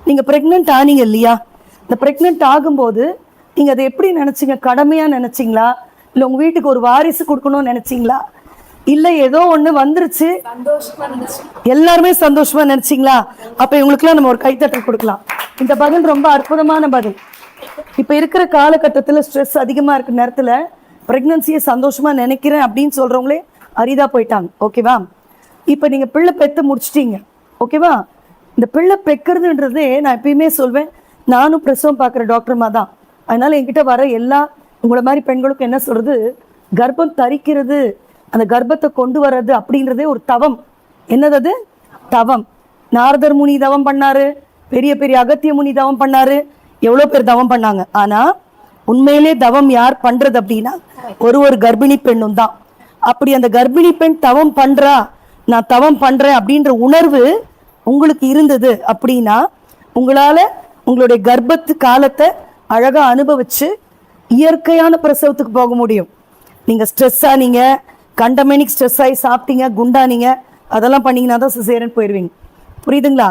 நீங்கள் ப்ரெக்னென்ட் ஆனீங்க இல்லையா? இந்த ப்ரெக்னென்ட் ஆகும்போது நீங்கள் அதை எப்படி நினச்சிங்க? கடமையாக நினச்சிங்களா? இல்லை உங்கள் வீட்டுக்கு ஒரு வாரிசு கொடுக்கணும்னு நினச்சிங்களா? இல்லை ஏதோ ஒன்று வந்துருச்சு எல்லாருமே சந்தோஷமாக நினச்சிங்களா? அப்போ இவங்களுக்குலாம் நம்ம ஒரு கைத்தட்டல் கொடுக்கலாம். இந்த பதில் ரொம்ப அற்புதமான பதில். இப்போ இருக்கிற காலகட்டத்தில் ஸ்ட்ரெஸ் அதிகமாக இருக்கிற நேரத்தில் ப்ரெக்னன்சியை சந்தோஷமாக நினைக்கிறேன் அப்படின்னு சொல்கிறவங்களே அரிதாக போயிட்டாங்க. ஓகேவா? இப்போ நீங்கள் பிள்ளை பெற்று முடிச்சிட்டீங்க. ஓகேவா? இந்த பிள்ளை பெக்கிறதுன்றதே நான் எப்பயுமே சொல்வேன், நானும் பிரசவம் பார்க்குற டாக்டர்மா தான். அதனால் என்கிட்ட வர எல்லா உங்களை மாதிரி பெண்களுக்கும் என்ன சொல்கிறது, கர்ப்பம் தரிக்கிறது, அந்த கர்ப்பத்தை கொண்டு வர்றது அப்படின்றதே ஒரு தவம். என்னது அது? தவம். நாரதர் முனி தவம் பண்ணாரு, பெரிய பெரிய அகத்திய முனி தவம் பண்ணாரு, எவ்வளோ பேர் தவம் பண்ணாங்க. ஆனால் உண்மையிலே தவம் யார் பண்ணுறது அப்படின்னா ஒரு கர்ப்பிணி பெண்ணும் தான். அப்படி அந்த கர்ப்பிணி பெண் தவம் பண்ணுறா, நான் தவம் பண்ணுறேன் அப்படின்ற உணர்வு உங்களுக்கு இருந்தது அப்படின்னா உங்களால் உங்களுடைய கர்ப்பத்து காலத்தை அழகாக அனுபவிச்சு இயற்கையான பிரசவத்துக்கு போக முடியும். நீங்கள் ஸ்ட்ரெஸ் ஆனீங்க, கண்டமேனிக் ஸ்ட்ரெஸ் ஆகி சாப்பிட்டீங்க, குண்டானீங்க, அதெல்லாம் பண்ணிங்கன்னா தான் சிசேரியன் போயிடுவீங்க. புரியுதுங்களா?